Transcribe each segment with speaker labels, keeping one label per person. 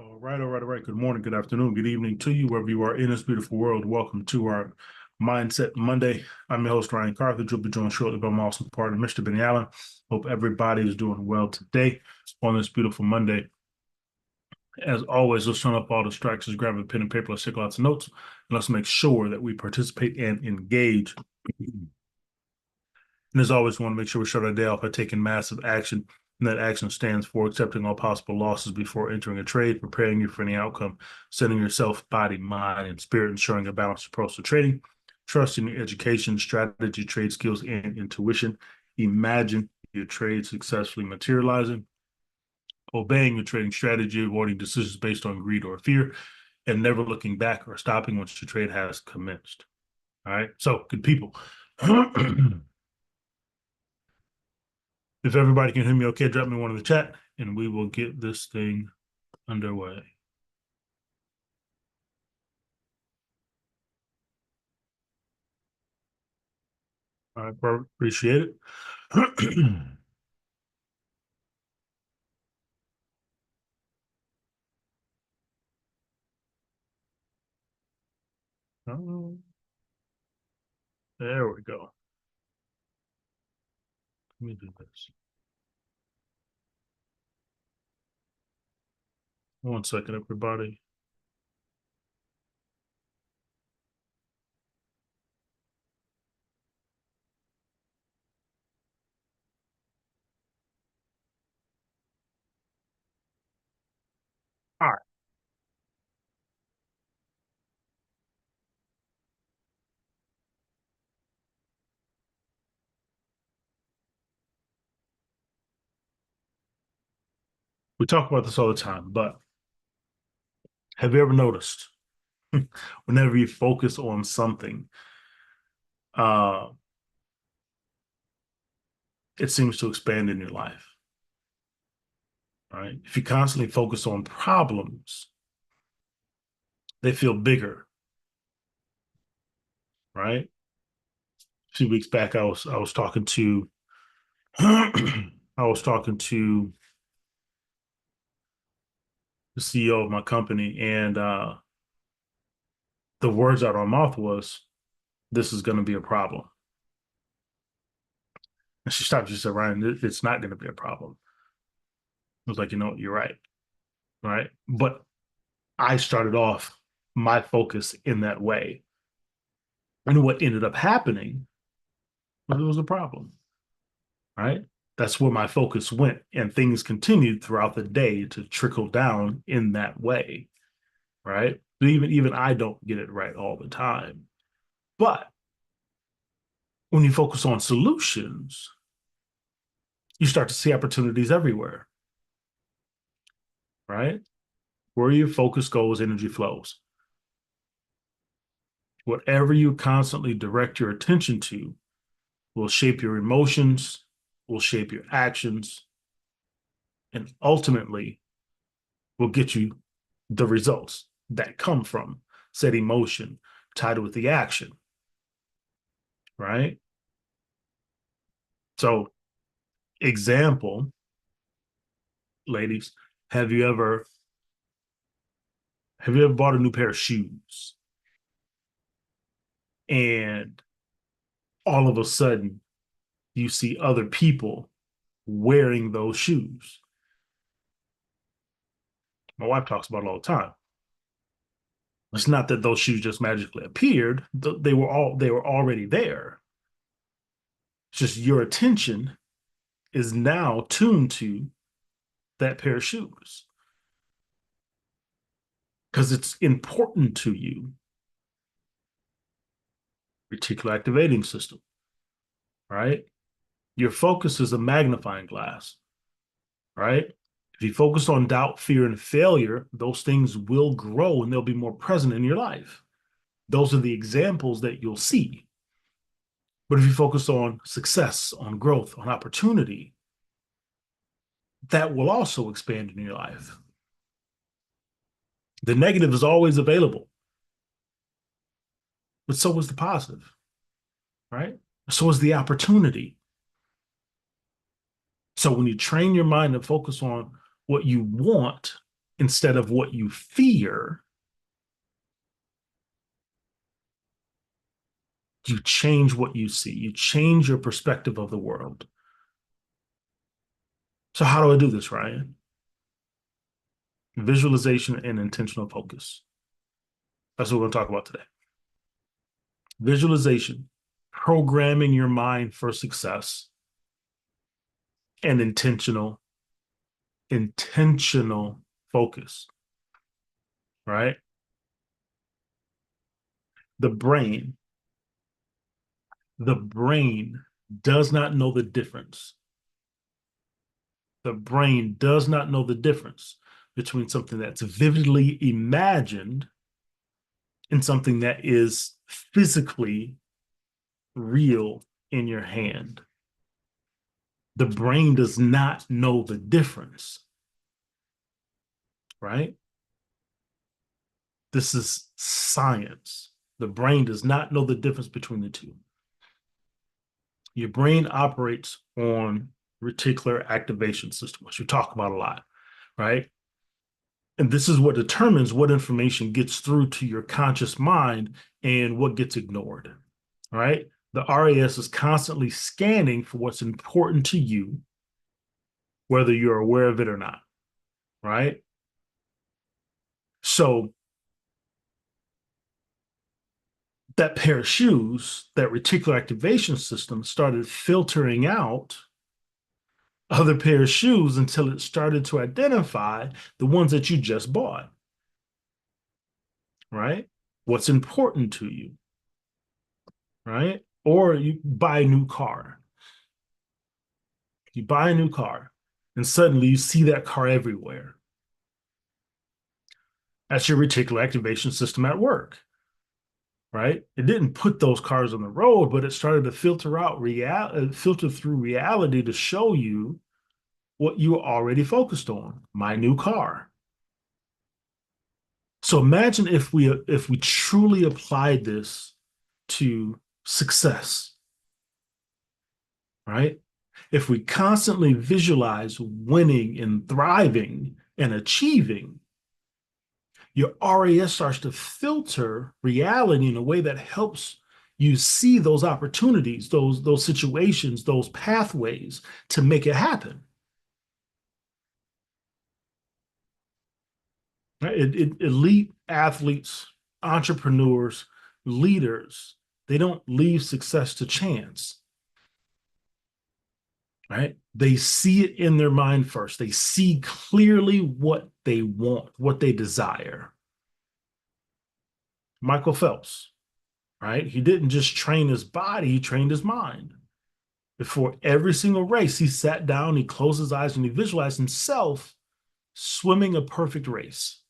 Speaker 1: All right. Good morning, good afternoon, good evening to you, wherever you are in this beautiful world. Welcome to our Mindset Monday. I'm your host, Ryan Carthage. You'll be joined shortly by my awesome partner, Mr. Benny Allen. Hope everybody is doing well today on this beautiful Monday. As always, let's turn up all distractions, grab a pen and paper, let's take lots of notes, and let's make sure that we participate and engage. And as always, we want to make sure we start our day off by taking massive action. And that action stands for accepting all possible losses before entering a trade, preparing you for any outcome, setting yourself, body, mind, and spirit, ensuring a balanced approach to trading, trusting your education, strategy, trade skills, and intuition. Imagine your trade successfully materializing, obeying your trading strategy, avoiding decisions based on greed or fear, and never looking back or stopping once your trade has commenced. All right. So, good people. If everybody can hear me okay, drop me one in the chat and we will get this thing underway. All right, perfect. Appreciate it. Oh, there we go. Let me do this. 1 second, everybody. All right. We talk about this all the time, but have you ever noticed whenever you focus on something, uh, it seems to expand in your life, right? If you constantly focus on problems, they feel bigger, right? A few weeks back, I was talking to I was talking to the CEO of my company, and the words out of my mouth was, "This is going to be a problem." And she stopped. She said, "Ryan, it's not going to be a problem." I was like, "You know, you're right, right." But I started off my focus in that way, and what ended up happening was it was a problem, right? That's where my focus went, and things continued throughout the day to trickle down in that way, right? Even I don't get it right all the time, but when you focus on solutions, you start to see opportunities everywhere, right? Where your focus goes, energy flows. Whatever you constantly direct your attention to will shape your emotions, will shape your actions, and ultimately will get you the results that come from said emotion tied with the action, right? So, example, ladies, have you ever bought a new pair of shoes and all of a sudden you see other people wearing those shoes? My wife talks about it all the time. It's not that those shoes just magically appeared; they were already there. It's just your attention is now tuned to that pair of shoes because it's important to you. Reticular activating system, right? Your focus is a magnifying glass, right? If you focus on doubt, fear, and failure, those things will grow and they'll be more present in your life. Those are the examples that you'll see. But if you focus on success, on growth, on opportunity, that will also expand in your life. The negative is always available, but so is the positive, right? So is the opportunity. So when you train your mind to focus on what you want instead of what you fear, you change what you see. You change your perspective of the world. So how do I do this, Ryan? Visualization and intentional focus. That's what we're going to talk about today. Visualization, programming your mind for success, and intentional focus, right? The brain, the brain does not know the difference. The brain does not know the difference between something that's vividly imagined and something that is physically real in your hand. The brain does not know the difference, right? This is science. The brain does not know the difference between the two. Your brain operates on reticular activation system, which we talk about a lot, right? And this is what determines what information gets through to your conscious mind and what gets ignored, right? The RAS is constantly scanning for what's important to you, whether you're aware of it or not, right? So that pair of shoes, that reticular activation system started filtering out other pair of shoes until it started to identify the ones that you just bought, right? What's important to you, right? Or you buy a new car. You buy a new car, and suddenly you see that car everywhere. That's your reticular activation system at work, right? It didn't put those cars on the road, but it started to filter through reality to show you what you were already focused on, my new car. So imagine if we truly applied this to success, right? If we constantly visualize winning and thriving and achieving, your RAS starts to filter reality in a way that helps you see those opportunities, those situations, those pathways to make it happen. Right? Elite athletes, entrepreneurs, leaders, they don't leave success to chance, right? They see it in their mind first. They see clearly what they want, what they desire. Michael Phelps, right? He didn't just train his body, he trained his mind. Before every single race, he sat down, he closed his eyes, and he visualized himself swimming a perfect race.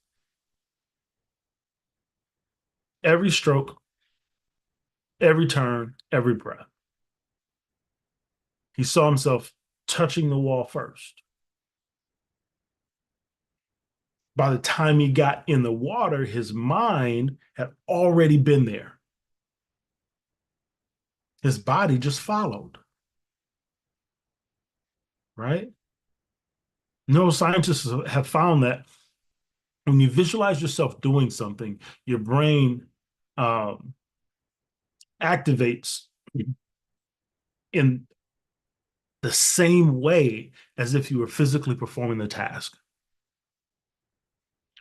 Speaker 1: Every stroke, every turn, every breath. He saw himself touching the wall first. By the time he got in the water, his mind had already been there. His body just followed, right? Neuroscientists have found that when you visualize yourself doing something, your brain um, activates in the same way as if you were physically performing the task,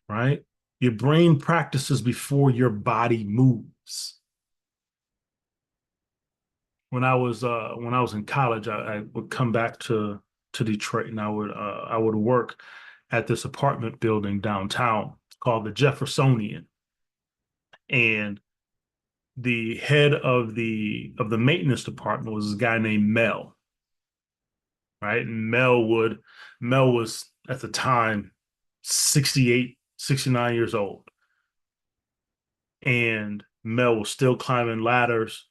Speaker 1: right? Your brain practices before your body moves. When I was in college, I would come back to Detroit, and I would work at this apartment building downtown called the Jeffersonian, and the head of the maintenance department was a guy named Mel, right? And Mel was at the time 68, 69 years old, and Mel was still climbing ladders.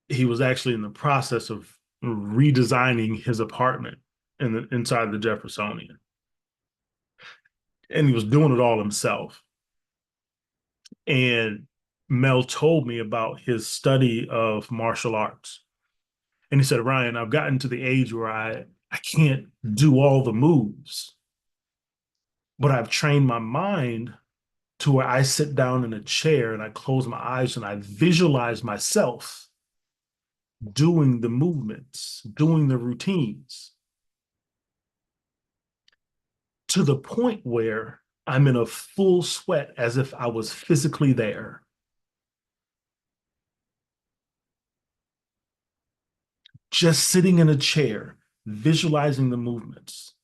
Speaker 1: He was actually in the process of redesigning his apartment inside the Jeffersonian, and he was doing it all himself. And Mel told me about his study of martial arts, and he said, "Ryan, I've gotten to the age where I can't do all the moves, but I've trained my mind to where I sit down in a chair and I close my eyes and I visualize myself doing the movements, doing the routines to the point where I'm in a full sweat as if I was physically there, just sitting in a chair, visualizing the movements.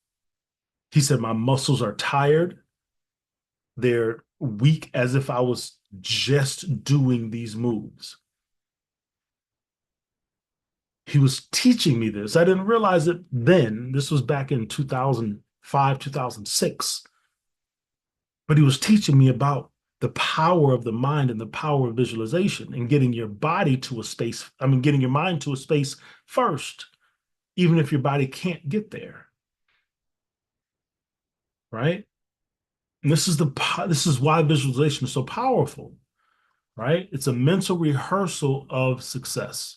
Speaker 1: He said, my muscles are tired. They're weak as if I was just doing these moves. He was teaching me this. I didn't realize it then. This was back in 2005, 2006. But he was teaching me about the power of the mind and the power of visualization and getting your body to a space. I mean, getting your mind to a space first, even if your body can't get there. Right. And this is why visualization is so powerful, right? It's a mental rehearsal of success.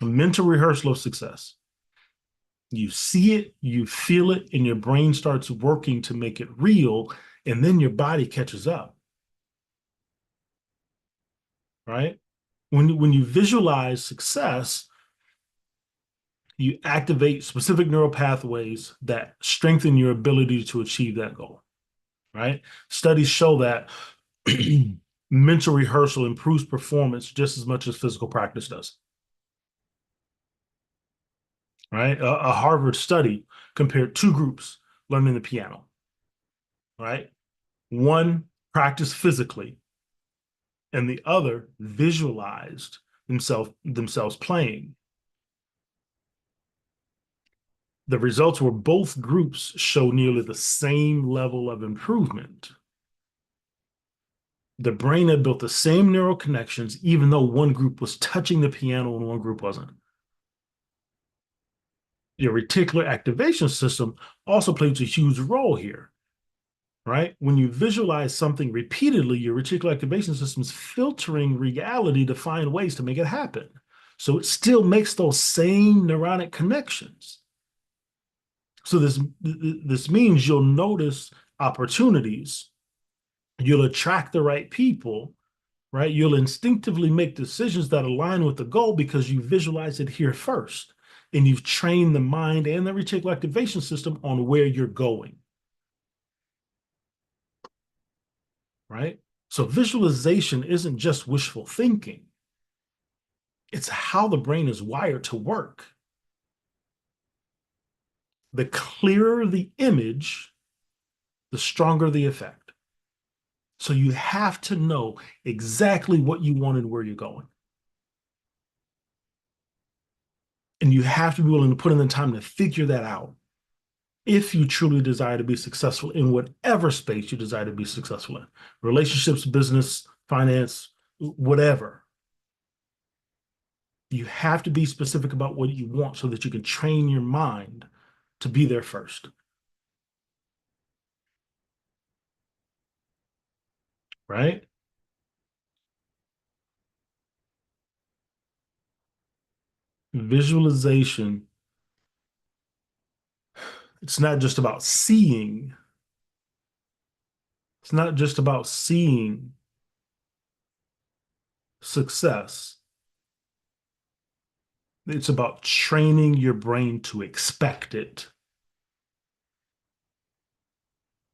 Speaker 1: A mental rehearsal of success. You see it, you feel it, and your brain starts working to make it real, and then your body catches up, right? When you visualize success, you activate specific neural pathways that strengthen your ability to achieve that goal, right? Studies show that mental rehearsal improves performance just as much as physical practice does, right? A Harvard study compared two groups learning the piano, right? One practiced physically and the other visualized themselves playing. The results were both groups show nearly the same level of improvement. The brain had built the same neural connections, even though one group was touching the piano and one group wasn't. Your reticular activation system also plays a huge role here, right? When you visualize something repeatedly, your reticular activation system is filtering reality to find ways to make it happen. So it still makes those same neuronic connections. So this means you'll notice opportunities, you'll attract the right people, right? You'll instinctively make decisions that align with the goal because you visualize it here first. And you've trained the mind and the reticular activation system on where you're going, right? So visualization isn't just wishful thinking. It's how the brain is wired to work. The clearer the image, the stronger the effect. So you have to know exactly what you want and where you're going. And you have to be willing to put in the time to figure that out if you truly desire to be successful in whatever space you desire to be successful in, relationships, business, finance, whatever. You have to be specific about what you want so that you can train your mind to be there first, right? Visualization, it's not just about seeing, it's not just about seeing success. It's about training your brain to expect it.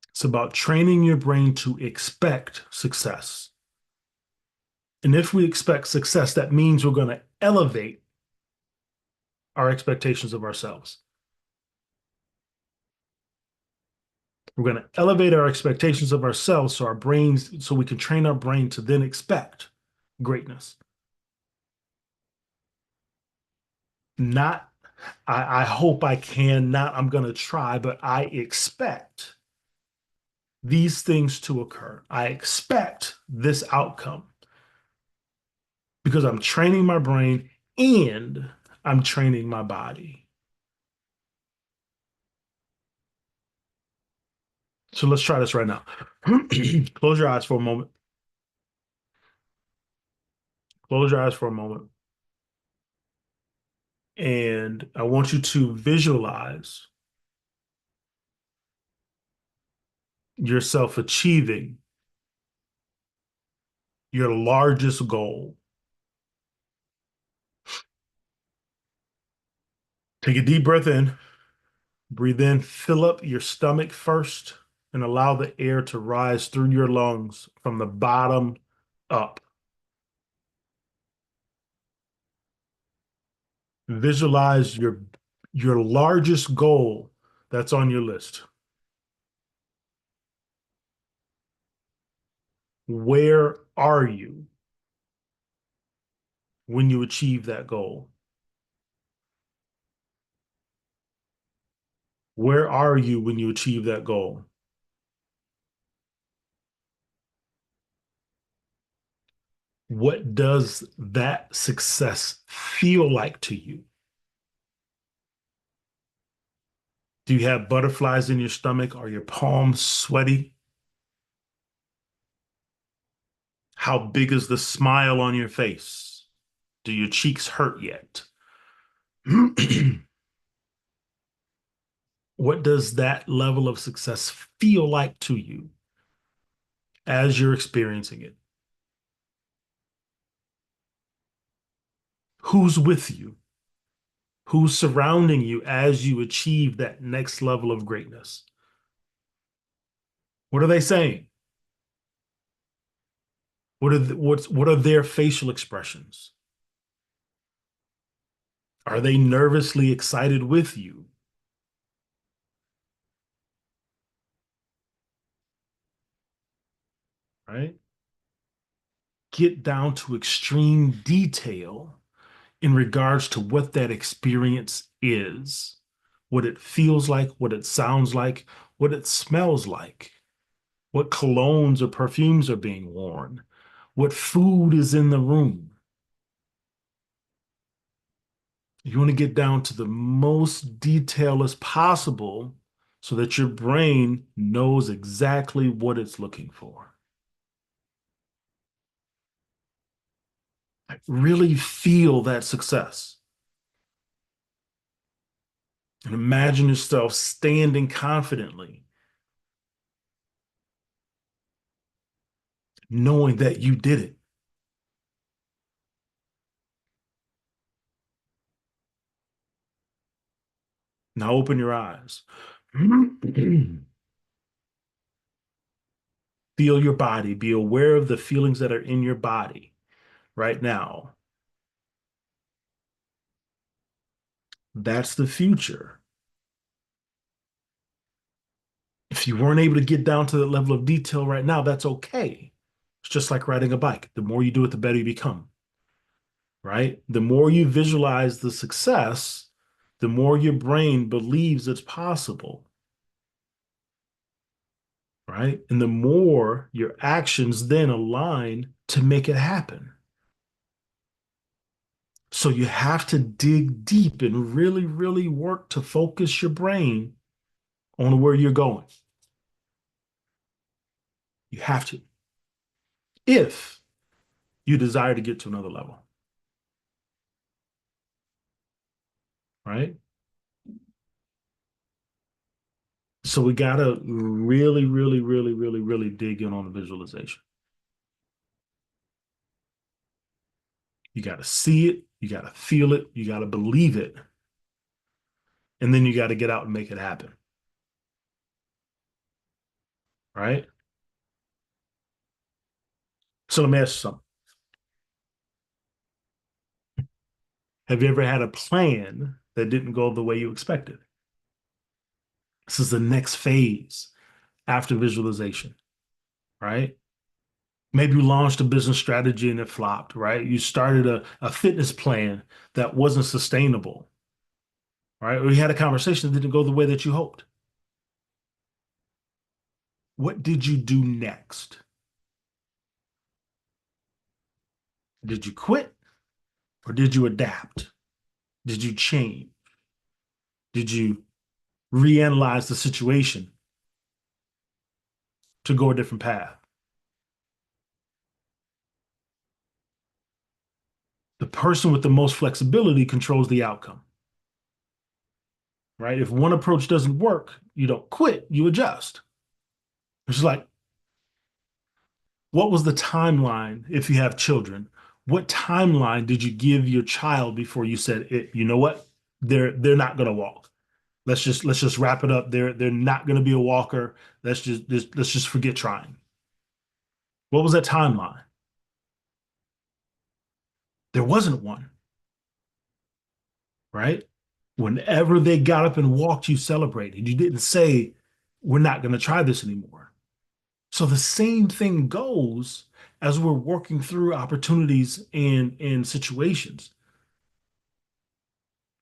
Speaker 1: It's about training your brain to expect success. And if we expect success, that means we're going to elevate our expectations of ourselves. We're going to elevate our expectations of ourselves so our brains, so we can train our brain to then expect greatness. Not, I hope I can, not I'm going to try, but I expect these things to occur. I expect this outcome because I'm training my brain and I'm training my body. So let's try this right now. Close your eyes for a moment. Close your eyes for a moment. And I want you to visualize yourself achieving your largest goal. Take a deep breath in, breathe in, fill up your stomach first, and allow the air to rise through your lungs from the bottom up. Visualize your largest goal that's on your list. Where are you when you achieve that goal? Where are you when you achieve that goal? What does that success feel like to you? Do you have butterflies in your stomach? Are your palms sweaty? How big is the smile on your face? Do your cheeks hurt yet? What does that level of success feel like to you as you're experiencing it? Who's with you? Who's surrounding you as you achieve that next level of greatness? What are they saying? What are their facial expressions? Are they nervously excited with you? Right? Get down to extreme detail in regards to what that experience is, what it feels like, what it sounds like, what it smells like, what colognes or perfumes are being worn, what food is in the room. You want to get down to the most detail as possible so that your brain knows exactly what it's looking for. Really feel that success. And imagine yourself standing confidently, knowing that you did it. Now open your eyes. Feel your body. Be aware of the feelings that are in your body right now. That's the future. If you weren't able to get down to that level of detail right now, that's okay. It's just like riding a bike. The more you do it, the better you become, right? The more you visualize the success, the more your brain believes it's possible, right? And the more your actions then align to make it happen. So you have to dig deep and really, really work to focus your brain on where you're going. You have to, if you desire to get to another level, right? So we gotta really, really, really, really, really dig in on the visualization. You gotta see it, you gotta feel it, you gotta believe it, and then you gotta get out and make it happen, right? So let me ask you something. Have you ever had a plan that didn't go the way you expected? This is the next phase after visualization, right? Maybe you launched a business strategy and it flopped, right? You started a fitness plan that wasn't sustainable, right? Or you had a conversation that didn't go the way that you hoped. What did you do next? Did you quit or did you adapt? Did you change? Did you reanalyze the situation to go a different path? The person with the most flexibility controls the outcome, right? If one approach doesn't work, you don't quit, you adjust. It's like, what was the timeline if you have children? What timeline did you give your child before you said it, you know what? They're not gonna walk. Let's just wrap it up. They're not gonna be a walker. Let's just forget trying. What was that timeline? There wasn't one, right? Whenever they got up and walked, you celebrated. You didn't say, we're not gonna try this anymore. So the same thing goes as we're working through opportunities and situations,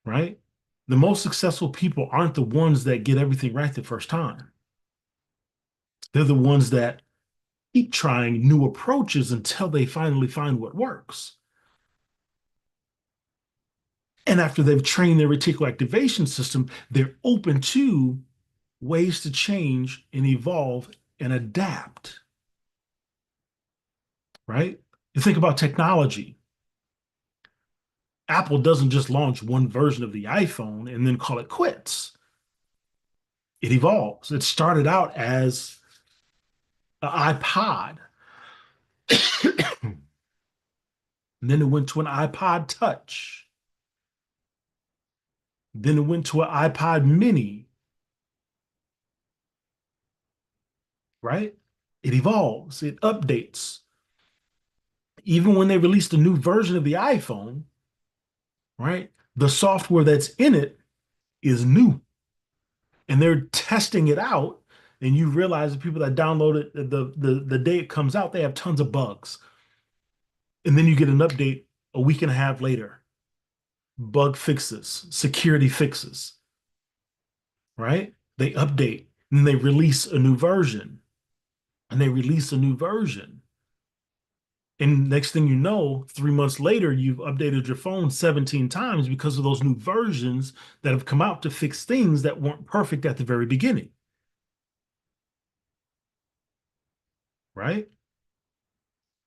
Speaker 1: right? The most successful people aren't the ones that get everything right the first time. They're the ones that keep trying new approaches until they finally find what works. And after they've trained their reticular activation system, they're open to ways to change and evolve and adapt, right? You think about technology. Apple doesn't just launch one version of the iPhone and then call it quits. It evolves. It started out as an iPod, and then it went to an iPod Touch. Then it went to an iPod Mini, right? It evolves, it updates. Even when they released a new version of the iPhone, right? The software that's in it is new, and they're testing it out. And you realize the people that download it the day it comes out, they have tons of bugs. And then you get an update a week and a half later, bug fixes, security fixes, right? They update and they release a new version and they release a new version. And next thing you know, 3 months later, you've updated your phone 17 times because of those new versions that have come out to fix things that weren't perfect at the very beginning, right?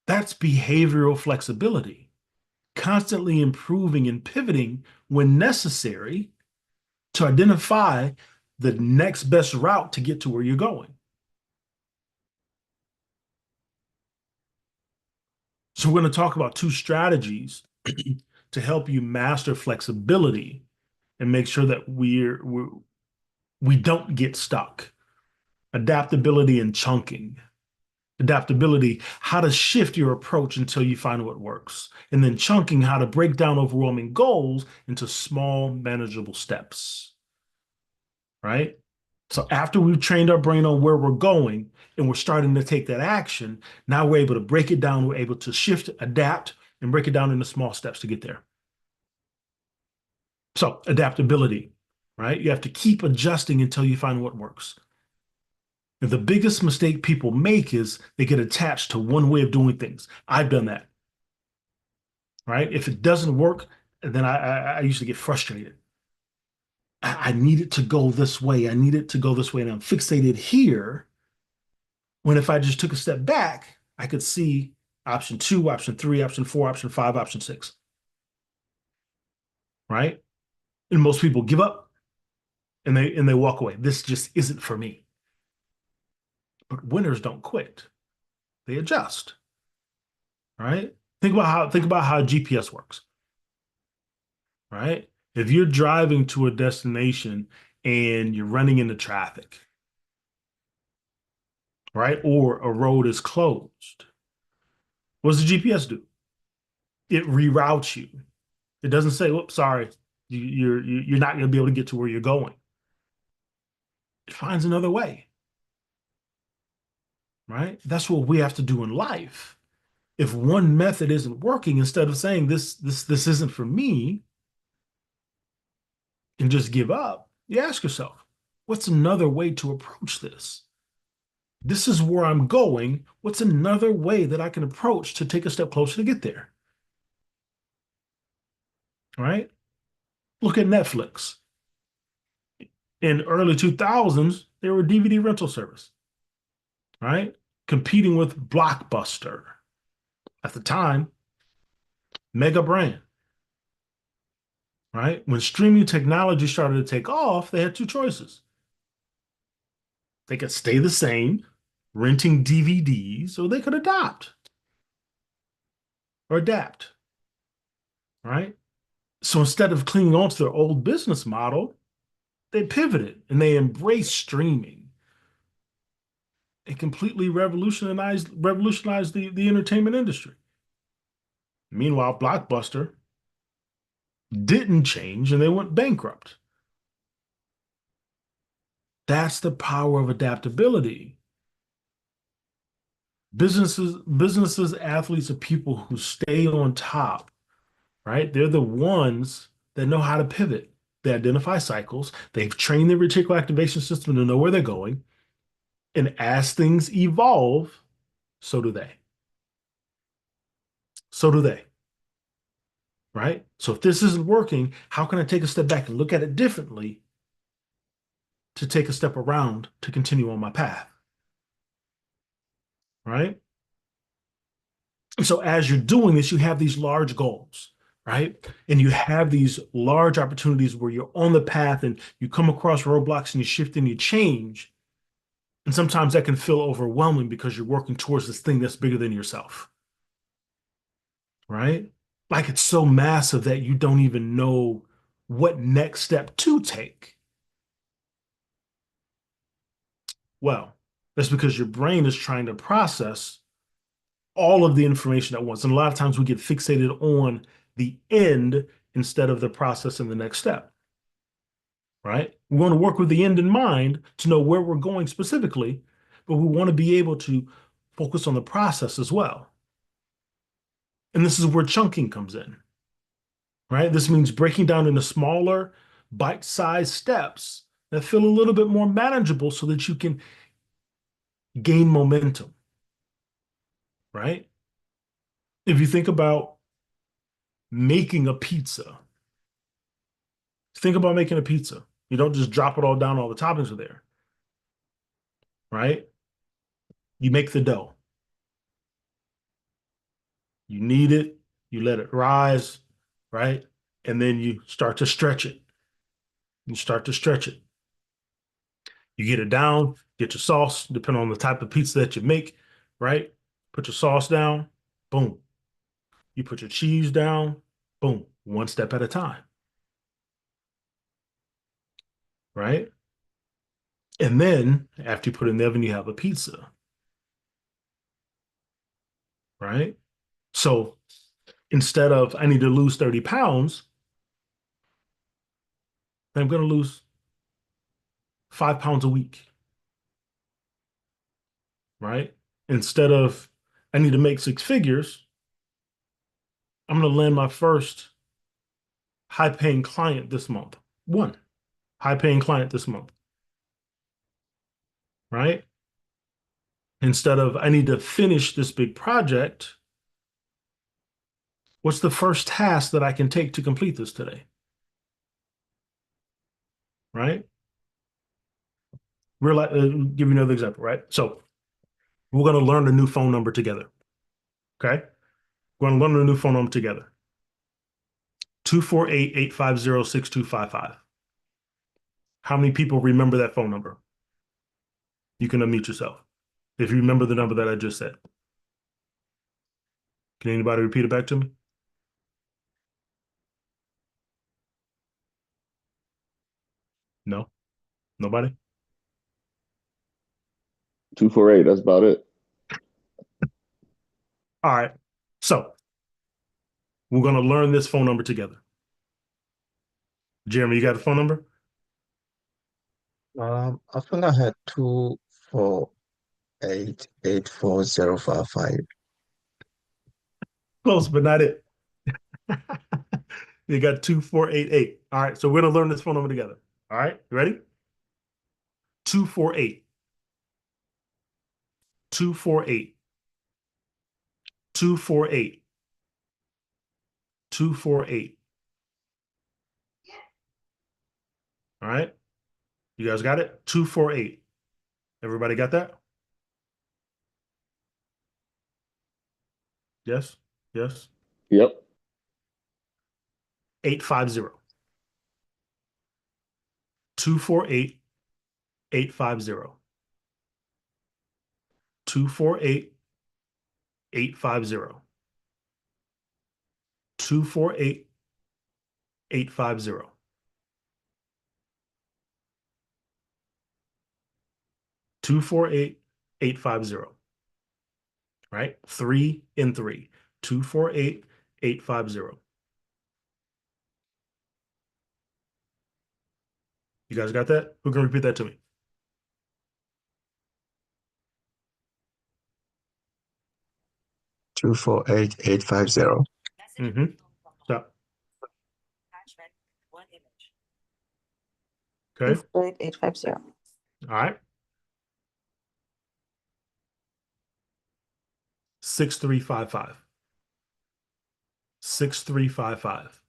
Speaker 1: That's behavioral flexibility, constantly improving and pivoting when necessary to identify the next best route to get to where you're going. So we're going to talk about two strategies to help you master flexibility and make sure that we don't get stuck. Adaptability and chunking. Adaptability, how to shift your approach until you find what works. And then chunking, how to break down overwhelming goals into small, manageable steps, right? So after we've trained our brain on where we're going and we're starting to take that action, now we're able to break it down. We're able to shift, adapt, and break it down into small steps to get there. So adaptability, right? You have to keep adjusting until you find what works. And the biggest mistake people make is they get attached to one way of doing things. I've done that, right? If it doesn't work, then I usually get frustrated. I need it to go this way. I need it to go this way. And I'm fixated here. When if I just took a step back, I could see option two, option three, option four, option five, option six, right? And most people give up and they walk away. This just isn't for me. But winners don't quit. They adjust, right? Think about how GPS works, right? If you're driving to a destination and you're running into traffic, right? Or a road is closed, what does the GPS do? It reroutes you. It doesn't say, "Whoops, sorry, you're not going to be able to get to where you're going." It finds another way, right? That's what we have to do in life. If one method isn't working, instead of saying this isn't for me and just give up, you ask yourself, what's another way to approach this? This is where I'm going. What's another way that I can approach to take a step closer to get there? Right? Look at Netflix. In early 2000s, they were a DVD rental service, right? Competing with Blockbuster. At the time, mega brand, right? When streaming technology started to take off, they had two choices. They could stay the same renting DVDs so they could adopt or adapt, right? So instead of clinging on to their old business model, they pivoted and they embraced streaming. It completely revolutionized the entertainment industry. Meanwhile, Blockbuster didn't change and they went bankrupt. That's the power of adaptability. Businesses, athletes are people who stay on top, right? They're the ones that know how to pivot. They identify cycles. They've trained their reticular activation system to know where they're going. And as things evolve, so do they. So do they, right? So if this isn't working, how can I take a step back and look at it differently to take a step around to continue on my path, right? And so as you're doing this, you have these large goals, right? And you have these large opportunities where you're on the path and you come across roadblocks and you shift and you change. And sometimes that can feel overwhelming because you're working towards this thing that's bigger than yourself, right? Like it's so massive that you don't even know what next step to take. Well, that's because your brain is trying to process all of the information at once. And a lot of times we get fixated on the end instead of the process and the next step, right? We want to work with the end in mind to know where we're going specifically, but we want to be able to focus on the process as well. And this is where chunking comes in, right? This means breaking down into smaller, bite-sized steps that feel a little bit more manageable so that you can gain momentum, right? If you think about making a pizza, think about making a pizza. You don't just drop it all down, all the toppings are there, right? You make the dough. You knead it, you let it rise, right? And then you start to stretch it. You start to stretch it. You get it down, get your sauce, depending on the type of pizza that you make, right? Put your sauce down, boom. You put your cheese down, boom, one step at a time, right? And then after you put it in the oven, you have a pizza, right? So instead of I need to lose 30 pounds, I'm going to lose 5 pounds a week, right? Instead of I need to make six figures, I'm going to land my first high paying client this month. One high paying client this month, right? Instead of I need to finish this big project, what's the first task that I can take to complete this today, right? Give you another example, right? So we're going to learn a new phone number together, okay? We're going to learn a new phone number together. 248-850-6255. How many people remember that phone number? You can unmute yourself. If you remember the number that I just said, can anybody repeat it back to me? No, nobody.
Speaker 2: 248. That's about it.
Speaker 1: All right. So we're going to learn this phone number together. Jeremy, you got the phone number?
Speaker 3: I think I had 248-84055.
Speaker 1: Close, but not it. You got 2488. All right. So we're going to learn this phone number together. All right. You ready? 248, 248, 248, 248. All right. You guys got it? 248. Everybody got that? Yes. Yes.
Speaker 2: Yep.
Speaker 1: 850. 248, 850. 248-850. 248-850. 248-850. Right? 3 and 3. 248-850. You guys got that? Who can repeat that to me?
Speaker 3: 248850.
Speaker 1: Mm-hmm. Stop. Okay.
Speaker 4: 248-850.
Speaker 1: All right. 6355. 6355.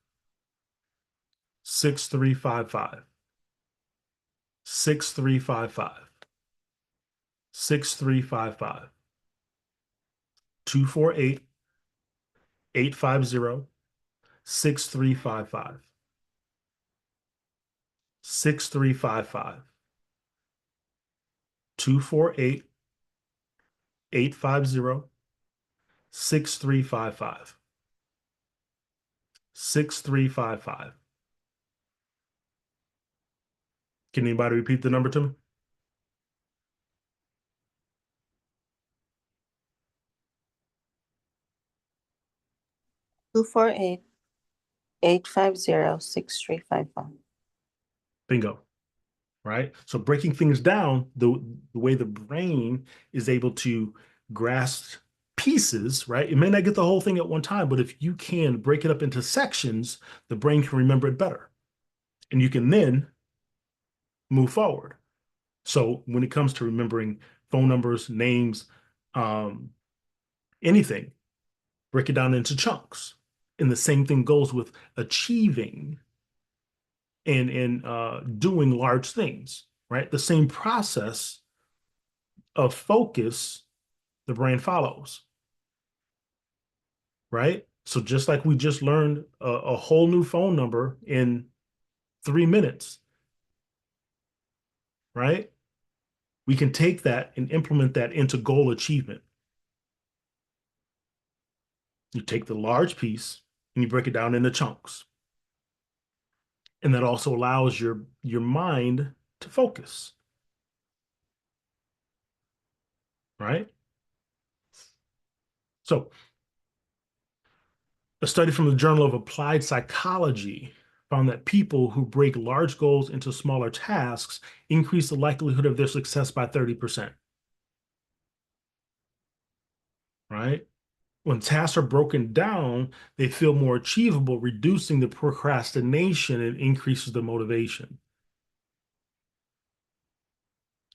Speaker 1: 6355. 6355. 6355. 248-850. 6355. 6355. 248-850. 6355. 6355. Can anybody repeat the number to me?
Speaker 4: 248-850-6355.
Speaker 1: Bingo. Right? So breaking things down, the way the brain is able to grasp pieces, right? It may not get the whole thing at one time, but if you can break it up into sections, the brain can remember it better. And you can then move forward. So when it comes to remembering phone numbers, names, um, anything, break it down into chunks. And the same thing goes with achieving and doing large things, right? The same process of focus the brain follows, right? So just like we just learned a whole new phone number in 3 minutes, right? We can take that and implement that into goal achievement. You take the large piece and you break it down into chunks. And that also allows your mind to focus, right? So a study from the Journal of Applied Psychology found that people who break large goals into smaller tasks increase the likelihood of their success by 30%, right? When tasks are broken down, they feel more achievable, reducing the procrastination and increases the motivation,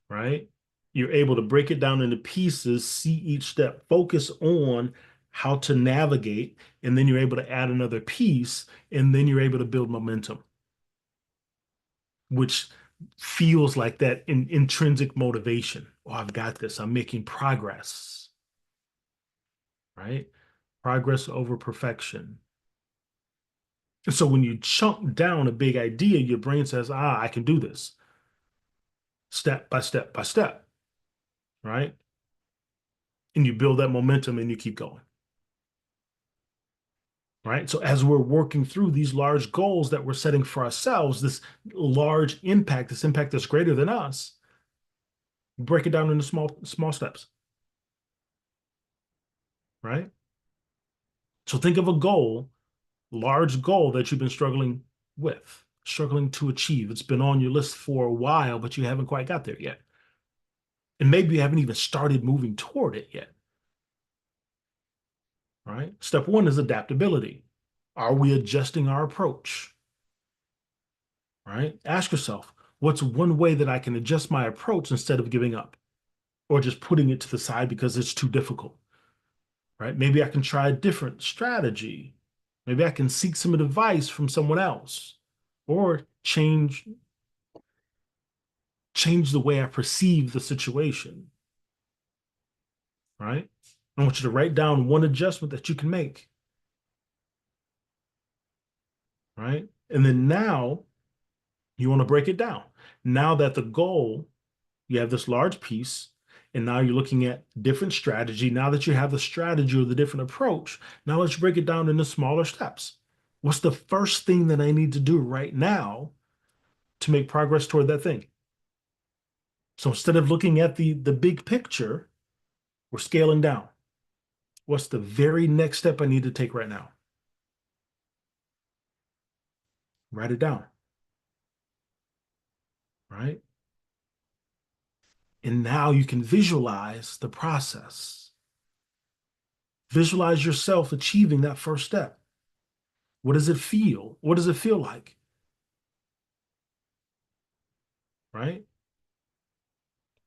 Speaker 1: right? You're able to break it down into pieces, see each step, focus on how to navigate, and then you're able to add another piece, and then you're able to build momentum, which feels like that intrinsic motivation. Oh, I've got this. I'm making progress, right? Progress over perfection. And so when you chunk down a big idea, your brain says, I can do this step by step by step, right? And you build that momentum and you keep going, right? So as we're working through these large goals that we're setting for ourselves, this large impact, this impact that's greater than us, break it down into small steps, right? So think of a goal, large goal that you've been struggling with, struggling to achieve. It's been on your list for a while, but you haven't quite got there yet. And maybe you haven't even started moving toward it yet, right? Step one is adaptability. Are we adjusting our approach, right? Ask yourself, what's one way that I can adjust my approach instead of giving up or just putting it to the side because it's too difficult, right? Maybe I can try a different strategy. Maybe I can seek some advice from someone else or change the way I perceive the situation, right? I want you to write down one adjustment that you can make, right? And then now you want to break it down. Now that the goal, you have this large piece, And now you're looking at different strategy. Now that you have the strategy or the different approach, now let's break it down into smaller steps. What's the first thing that I need to do right now to make progress toward that thing? So instead of looking at the big picture, we're scaling down. What's the very next step I need to take right now? Write it down, right? And now you can visualize the process. Visualize yourself achieving that first step. What does it feel? What does it feel like? Right?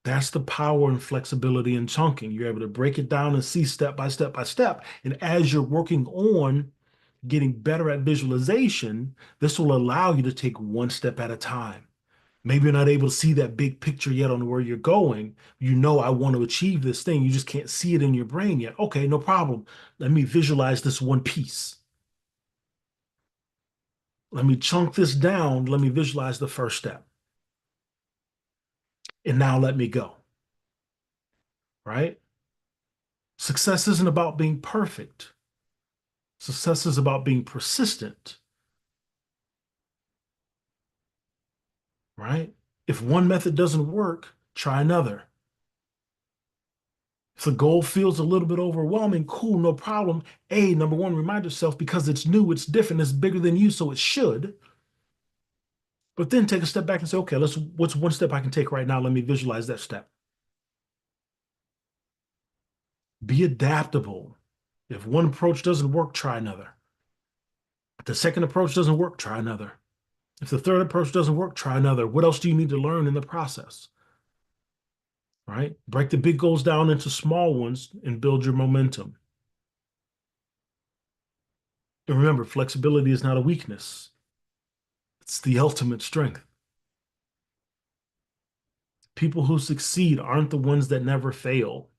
Speaker 1: That's the power and flexibility in chunking. You're able to break it down and see step by step by step. And as you're working on getting better at visualization, this will allow you to take one step at a time. Maybe you're not able to see that big picture yet on where you're going. You know, I want to achieve this thing. You just can't see it in your brain yet. Okay, no problem. Let me visualize this one piece. Let me chunk this down. Let me visualize the first step. And now let me go. Right? Success isn't about being perfect. Success is about being persistent. Right? If one method doesn't work, try another. If the goal feels a little bit overwhelming, cool, no problem. Number one, remind yourself because it's new, it's different, it's bigger than you, so it should. But then take a step back and say, okay, what's one step I can take right now? Let me visualize that step. Be adaptable. If one approach doesn't work, try another. If the second approach doesn't work, try another. If the third approach doesn't work, try another. What else do you need to learn in the process? Right? Break the big goals down into small ones and build your momentum. And remember, flexibility is not a weakness. It's the ultimate strength. People who succeed aren't the ones that never fail.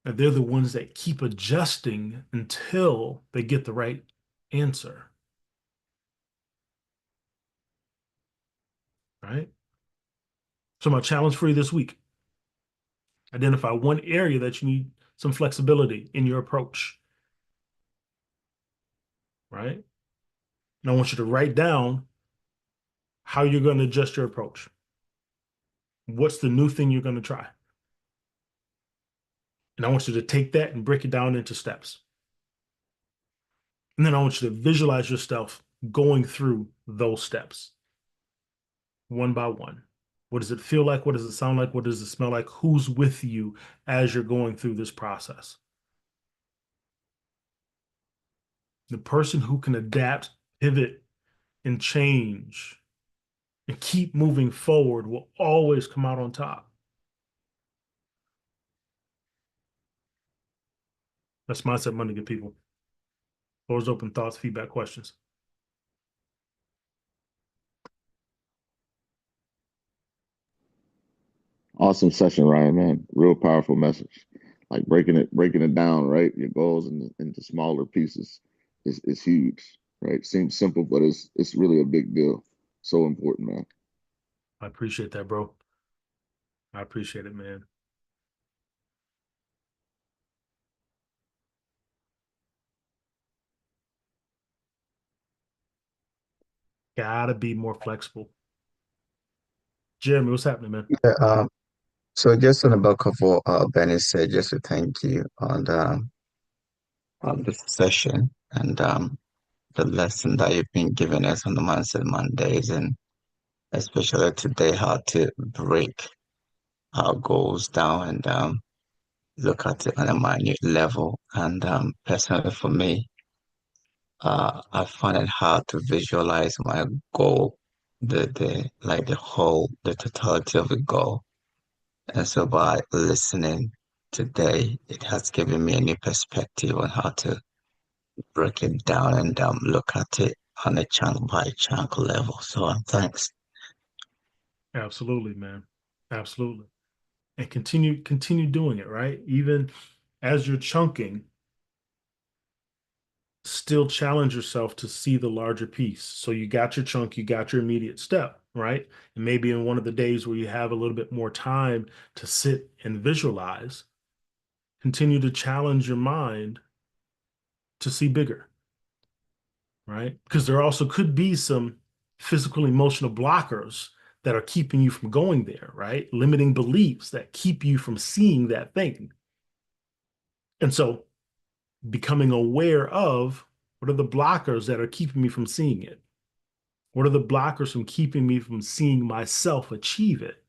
Speaker 1: They're the ones that keep adjusting until they get the right answer. Right? So my challenge for you this week, identify one area that you need some flexibility in your approach. Right? And I want you to write down how you're going to adjust your approach. What's the new thing you're going to try? And I want you to take that and break it down into steps. And then I want you to visualize yourself going through those steps one by one. What does it feel like? What does it sound like? What does it smell like? Who's with you as you're going through this process? The person who can adapt, pivot, and change and keep moving forward will always come out on top. That's Mindset Monday, good people. Floor's open, thoughts, feedback, questions.
Speaker 2: Awesome session, Ryan, man. Real powerful message. Like breaking it down, right? Your goals into smaller pieces is huge, right? Seems simple, but it's really a big deal. So important, man.
Speaker 1: I appreciate that, bro. I appreciate it, man. Gotta be more flexible. Jeremy, what's happening, man?
Speaker 3: Yeah, so just on the back of what Benny said, just to thank you on this session and the lesson that you've been giving us on the Mindset Mondays, and especially today, how to break our goals down and look at it on a minute level. And personally, for me, I find it hard to visualize my goal, the totality of the goal. And so by listening today, it has given me a new perspective on how to break it down and look at it on a chunk by chunk level. So thanks.
Speaker 1: Absolutely, man. Absolutely. And continue doing it, right? Even as you're chunking, still challenge yourself to see the larger piece. So you got your chunk, you got your immediate step, right? And maybe in one of the days where you have a little bit more time to sit and visualize, continue to challenge your mind to see bigger, right? Because there also could be some physical, emotional blockers that are keeping you from going there, right? Limiting beliefs that keep you from seeing that thing. And so becoming aware of what are the blockers that are keeping me from seeing it? What are the blockers from keeping me from seeing myself achieve it?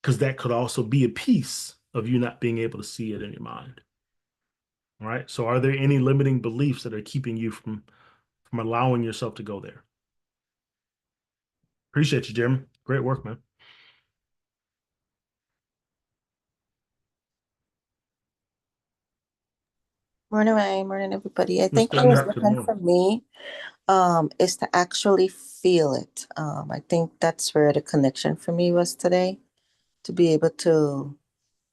Speaker 1: Because that could also be a piece of you not being able to see it in your mind. Right? So are there any limiting beliefs that are keeping you from allowing yourself to go there? Appreciate you, Jeremy. Great work, man.
Speaker 4: Morning, Ryan. Morning, everybody. I
Speaker 1: Miss
Speaker 4: think what was
Speaker 1: Thunder, good
Speaker 4: different
Speaker 1: morning.
Speaker 4: for me is to actually feel it. I think that's where the connection for me was today, to be able to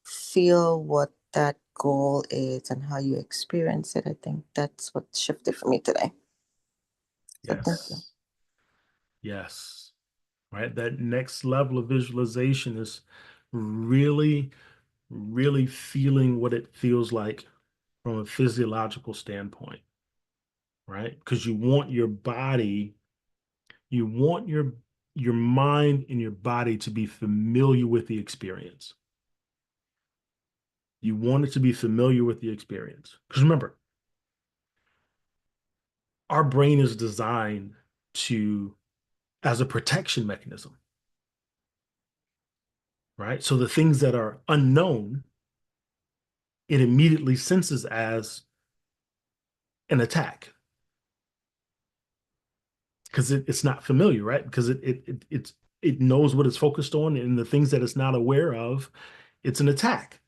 Speaker 4: feel what that goal is and how you experience it. I think that's what shifted for me today. So thank you.
Speaker 1: Yes. Yes. Right. That next level of visualization is really, really feeling what it feels like from a physiological standpoint, right? Because you want your body, you want your mind and your body to be familiar with the experience. You want it to be familiar with the experience. Because remember, our brain is designed to as a protection mechanism, right? So the things that are unknown, it immediately senses as an attack because it's not familiar, right? Because it knows what it's focused on, and the things that it's not aware of, it's an attack.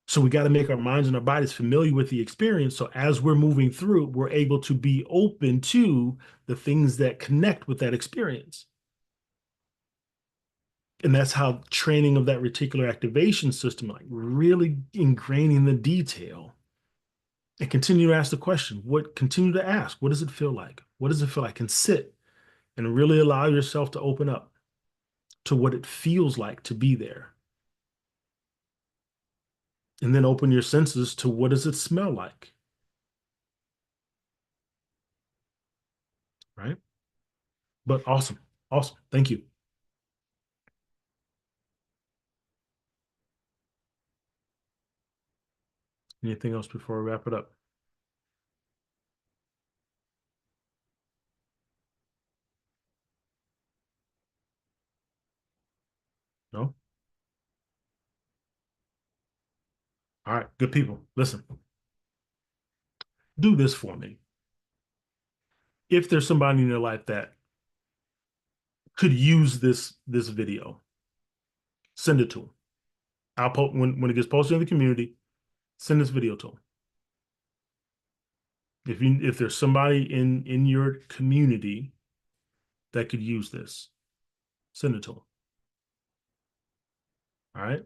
Speaker 1: So we got to make our minds and our bodies familiar with the experience. So as we're moving through, we're able to be open to the things that connect with that experience. And that's how training of that reticular activation system, like really ingraining the detail and continue to ask the question, continue to ask, what does it feel like? What does it feel like? And sit and really allow yourself to open up to what it feels like to be there. And then open your senses to what does it smell like? Right? But awesome. Awesome. Thank you. Anything else before we wrap it up? No? All right, good people. Listen, do this for me. If there's somebody in your life that could use this video, send it to them. I'll post when it gets posted in the community, send this video to them. If there's somebody in your community that could use this, send it to them. All right.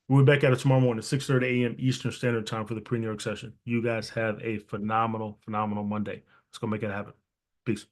Speaker 1: We'll be back at it tomorrow morning, 6:30 a.m. Eastern Standard Time for the pre-New York session. You guys have a phenomenal, phenomenal Monday. Let's go make it happen. Peace.